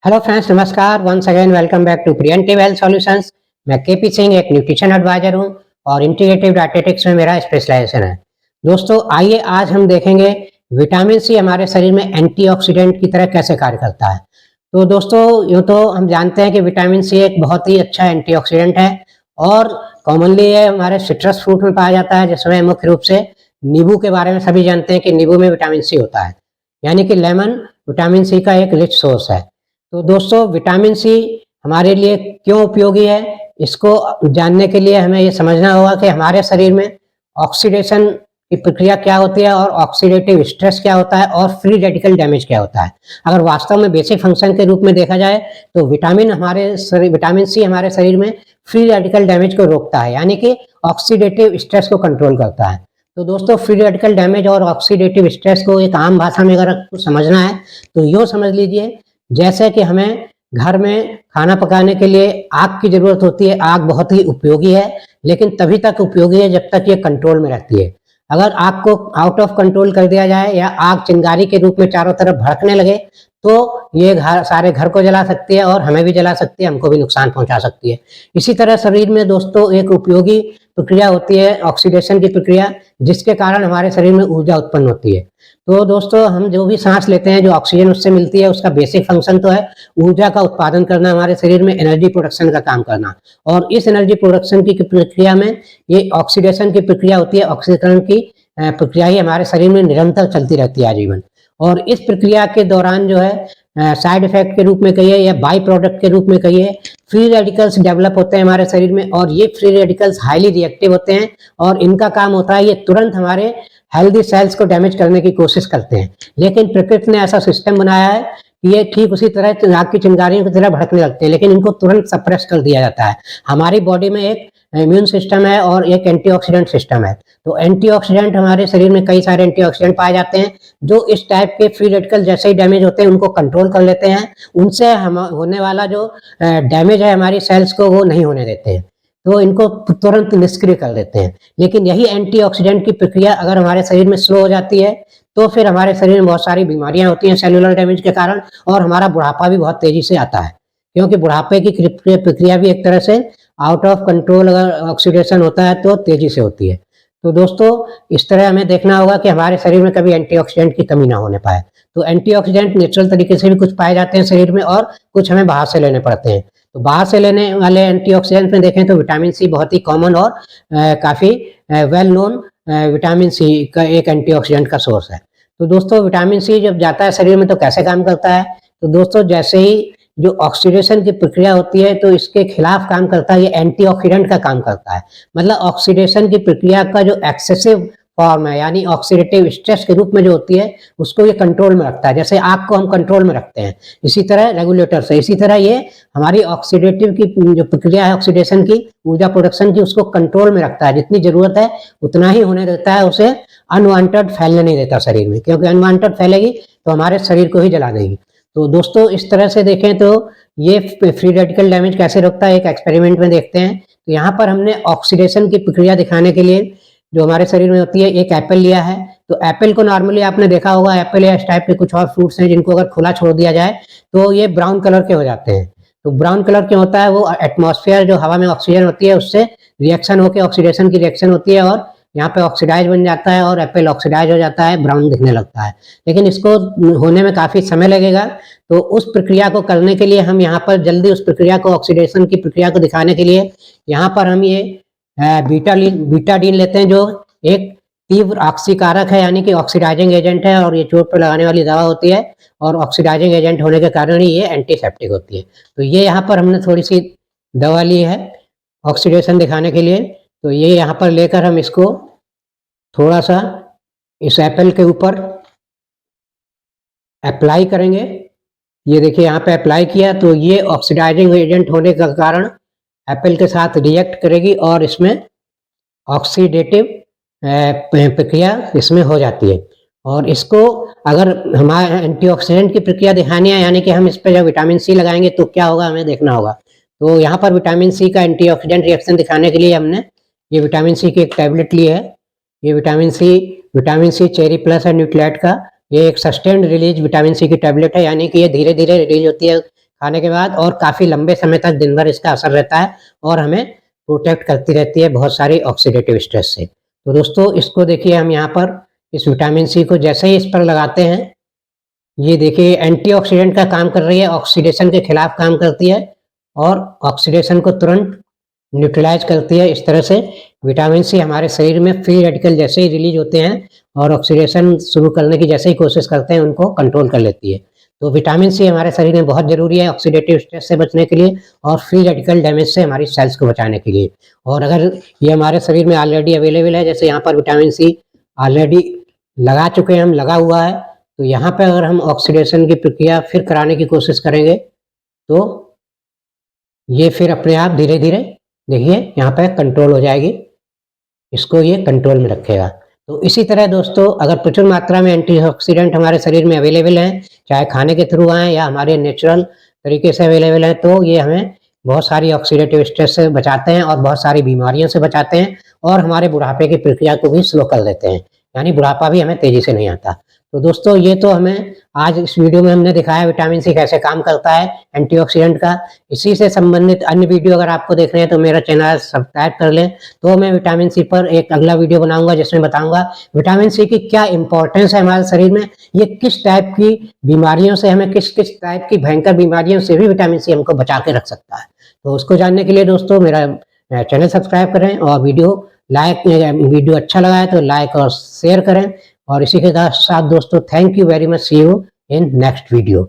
Hello friends, नमस्कार। Once again welcome back to preventive health solutions. मैं KP Singh, एक nutrition adviser हूं और इंटीग्रेटिव डायटेटिक्स में मेरा स्पेशलाइजेशन है। दोस्तों, आइए आज हम देखेंगे विटामिन सी हमारे शरीर में एंटीऑक्सीडेंट की तरह कैसे कार्य करता है। तो दोस्तों, यूँ तो हम जानते हैं कि विटामिन सी एक बहुत ही अच्छा एंटीऑक्सीडेंट है और कॉमनली ये हमारे सिट्रस फ्रूट में पाया जाता है, जिसमें मुख्य रूप से नींबू के बारे में सभी जानते हैं कि नींबू में विटामिन सी होता है, यानी कि लेमन विटामिन सी का एक रिच सोर्स है। तो दोस्तों, विटामिन सी हमारे लिए क्यों उपयोगी है, इसको जानने के लिए हमें ये समझना होगा कि हमारे शरीर में ऑक्सीडेशन की प्रक्रिया क्या होती है और ऑक्सीडेटिव स्ट्रेस क्या होता है और फ्री रेडिकल डैमेज क्या होता है। अगर वास्तव में बेसिक फंक्शन के रूप में देखा जाए तो विटामिन सी हमारे शरीर में फ्री रेडिकल डैमेज को रोकता है, यानी कि ऑक्सीडेटिव स्ट्रेस को कंट्रोल करता है। तो दोस्तों, फ्री रेडिकल डैमेज और ऑक्सीडेटिव स्ट्रेस को एक आम भाषा में अगर आपको समझना है तो यूँ समझ लीजिए, जैसे कि हमें घर में खाना पकाने के लिए आग की जरूरत होती है। आग बहुत ही उपयोगी है, लेकिन तभी तक उपयोगी है जब तक ये कंट्रोल में रहती है। अगर आग को आउट ऑफ कंट्रोल कर दिया जाए या आग चिंगारी के रूप में चारों तरफ भड़कने लगे तो ये सारे घर को जला सकती है और हमें भी जला सकती है, हमको भी नुकसान पहुंचा सकती है। इसी तरह शरीर में दोस्तों एक उपयोगी प्रक्रिया होती है ऑक्सीडेशन की प्रक्रिया, जिसके कारण हमारे शरीर में ऊर्जा उत्पन्न होती है। तो दोस्तों, हम जो भी सांस लेते हैं, जो ऑक्सीजन उससे मिलती है, उसका बेसिक फंक्शन तो है ऊर्जा का उत्पादन करना, हमारे शरीर में एनर्जी प्रोडक्शन का काम करना। और इस एनर्जी प्रोडक्शन की प्रक्रिया में ये ऑक्सीडेशन की प्रक्रिया होती है। ऑक्सीकरण की प्रक्रिया ही हमारे शरीर में निरंतर चलती रहती है आजीवन। और इस प्रक्रिया के दौरान जो है साइड इफेक्ट के रूप में कहिए या बाई प्रोडक्ट के रूप में कहिए, फ्री रेडिकल्स डेवलप होते हैं हमारे शरीर में और ये फ्री रेडिकल्स हाईली रिएक्टिव होते हैं और इनका काम होता है ये तुरंत हमारे हेल्दी सेल्स को डैमेज करने की कोशिश करते हैं। लेकिन प्रकृति ने ऐसा सिस्टम बनाया है कि ये ठीक उसी तरह आग की चिंगारियों की तरह भड़कने लगते हैं, लेकिन इनको तुरंत सप्रेस कर दिया जाता है। हमारी बॉडी में एक इम्यून सिस्टम है और एक एंटीऑक्सीडेंट सिस्टम है। तो एंटीऑक्सीडेंट, हमारे शरीर में कई सारे एंटीऑक्सीडेंट पाए जाते हैं जो इस टाइप के फ्री रेडिकल जैसे ही डैमेज होते हैं उनको कंट्रोल कर लेते हैं। उनसे हम होने वाला जो डैमेज है हमारी सेल्स को, वो नहीं होने देते हैं, तो इनको तुरंत निष्क्रिय कर देते हैं। लेकिन यही एंटीऑक्सीडेंट की प्रक्रिया अगर हमारे शरीर में स्लो हो जाती है तो फिर हमारे शरीर में बहुत सारी बीमारियां होती हैं सेलुलर डैमेज के कारण, और हमारा बुढ़ापा भी बहुत तेजी से आता है, क्योंकि बुढ़ापे की प्रक्रिया भी एक तरह से आउट ऑफ कंट्रोल अगर ऑक्सीडेशन होता है तो तेजी से होती है। तो दोस्तों, इस तरह हमें देखना होगा कि हमारे शरीर में कभी एंटीऑक्सीडेंट की कमी ना होने पाए। तो एंटीऑक्सीडेंट नेचुरल तरीके से भी कुछ पाए जाते हैं शरीर में और कुछ हमें बाहर से लेने पड़ते हैं। तो बाहर से लेने वाले एंटीऑक्सीडेंट में देखें तो विटामिन सी बहुत ही कॉमन और काफ़ी वेल नोन विटामिन सी का एक एंटीऑक्सीडेंट का सोर्स है। तो दोस्तों, विटामिन सी जब जाता है शरीर में तो कैसे काम करता है? तो दोस्तों, जैसे ही जो ऑक्सीडेशन की प्रक्रिया होती है तो इसके खिलाफ काम करता है, ये एंटीऑक्सीडेंट का काम करता है। मतलब ऑक्सीडेशन की प्रक्रिया का जो एक्सेसिव फॉर्म है, यानी ऑक्सीडेटिव स्ट्रेस के रूप में जो होती है, उसको ये कंट्रोल में रखता है। जैसे आग को हम कंट्रोल में रखते हैं, इसी तरह रेगुलेटर से, इसी तरह ये हमारी ऑक्सीडेटिव की जो प्रक्रिया है ऑक्सीडेशन की, ऊर्जा प्रोडक्शन की, उसको कंट्रोल में रखता है। जितनी जरूरत है उतना ही होने देता है, उसे अनवांटेड फैलने नहीं देता शरीर में, क्योंकि अनवांटेड फैलेगी तो हमारे शरीर को ही जला देगी। तो दोस्तों, इस तरह से देखें तो ये फ्री रेडिकल डैमेज कैसे रोकता है, एक एक्सपेरिमेंट में देखते हैं। तो यहाँ पर हमने ऑक्सीडेशन की प्रक्रिया दिखाने के लिए जो हमारे शरीर में होती है, एक एप्पल लिया है। तो एप्पल को नॉर्मली आपने देखा होगा, एप्पल या इस टाइप के कुछ और फ्रूट्स हैं जिनको अगर खुला छोड़ दिया जाए तो ये ब्राउन कलर के हो जाते हैं। तो ब्राउन कलर क्यों होता है? वो एटमॉस्फेयर, जो हवा में ऑक्सीजन होती है, उससे रिएक्शन होकर ऑक्सीडेशन की रिएक्शन होती है और यहाँ पे ऑक्सीडाइज बन जाता है और एप्पल ऑक्सीडाइज हो जाता है, ब्राउन दिखने लगता है। लेकिन इसको होने में काफ़ी समय लगेगा। तो उस प्रक्रिया को करने के लिए हम यहाँ पर जल्दी उस प्रक्रिया को, ऑक्सीडेशन की प्रक्रिया को दिखाने के लिए यहाँ पर हम ये बीटाडीन लेते हैं, जो एक तीव्र ऑक्सीकारक है, यानी कि ऑक्सीडाइजिंग एजेंट है और ये चोट पर लगाने वाली दवा होती है और ऑक्सीडाइजिंग एजेंट होने के कारण ही ये एंटीसेप्टिक होती है। तो ये यहाँ पर हमने थोड़ी सी दवा ली है ऑक्सीडेशन दिखाने के लिए। तो ये यहाँ पर लेकर हम इसको थोड़ा सा इस एप्पल के ऊपर अप्लाई करेंगे। ये देखिए, यहाँ पे अप्लाई किया तो ये ऑक्सीडाइजिंग एजेंट होने का कारण एप्पल के साथ रिएक्ट करेगी और इसमें ऑक्सीडेटिव प्रक्रिया इसमें हो जाती है। और इसको अगर हमारे एंटीऑक्सीडेंट की प्रक्रिया दिखानी है, यानी कि हम इस पर जब विटामिन सी लगाएंगे तो क्या होगा, हमें देखना होगा। तो यहाँ पर विटामिन सी का एंटीऑक्सीडेंट रिएक्शन दिखाने के लिए हमने ये विटामिन सी की एक टैबलेट ली है। ये विटामिन सी चेरी प्लस है न्यूक्लियाइड का। ये एक सस्टेन्ड रिलीज विटामिन सी की टैबलेट है, यानी कि ये धीरे धीरे रिलीज होती है खाने के बाद, और काफ़ी लंबे समय तक दिन भर इसका असर रहता है और हमें प्रोटेक्ट करती रहती है बहुत सारी ऑक्सीडेटिव स्ट्रेस से। तो दोस्तों इसको देखिए, हम यहाँ पर इस विटामिन सी को जैसे ही इस पर लगाते हैं, ये देखिए एंटीऑक्सीडेंट का काम कर रही है, ऑक्सीडेशन के खिलाफ काम करती है और ऑक्सीडेशन को तुरंत न्यूट्रलाइज करती है। इस तरह से विटामिन सी हमारे शरीर में फ्री रेडिकल जैसे ही रिलीज होते हैं और ऑक्सीडेशन शुरू करने की जैसे ही कोशिश करते हैं, उनको कंट्रोल कर लेती है। तो विटामिन सी हमारे शरीर में बहुत ज़रूरी है ऑक्सीडेटिव स्ट्रेस से बचने के लिए और फ्री रेडिकल डैमेज से हमारी सेल्स को बचाने के लिए। और अगर ये हमारे शरीर में ऑलरेडी अवेलेबल है, जैसे यहाँ पर विटामिन सी ऑलरेडी लगा चुके हैं हम, लगा हुआ है, तो यहाँ पे अगर हम ऑक्सीडेशन की प्रक्रिया फिर कराने की कोशिश करेंगे तो ये फिर अपने आप धीरे-धीरे देखिए यहाँ पे कंट्रोल हो जाएगी, इसको ये कंट्रोल में रखेगा। तो इसी तरह दोस्तों, अगर प्रचुर मात्रा में एंटीऑक्सीडेंट हमारे शरीर में अवेलेबल हैं, चाहे खाने के थ्रू आएँ या हमारे नेचुरल तरीके से अवेलेबल हैं, तो ये हमें बहुत सारी ऑक्सीडेटिव स्ट्रेस से बचाते हैं और बहुत सारी बीमारियों से बचाते हैं और हमारे बुढ़ापे की प्रक्रिया को भी स्लो कर देते हैं, यानी बुढ़ापा भी हमें तेज़ी से नहीं आता। तो दोस्तों ये तो हमें आज इस वीडियो में हमने दिखाया विटामिन सी कैसे काम करता है एंटीऑक्सीडेंट का। इसी से संबंधित अन्य वीडियो अगर आपको देखने हैं तो मेरा चैनल सब्सक्राइब कर लें। तो मैं विटामिन सी पर एक अगला वीडियो बनाऊंगा जिसमें बताऊंगा विटामिन सी की क्या इंपॉर्टेंस है हमारे शरीर में, ये किस टाइप की बीमारियों से हमें, किस किस टाइप की भयंकर बीमारियों से भी विटामिन सी हमको बचा के रख सकता है। तो उसको जानने के लिए दोस्तों मेरा चैनल सब्सक्राइब करें और वीडियो अच्छा लगा है तो लाइक और शेयर करें। और इसी के साथ दोस्तों thank you very much, see you in next video.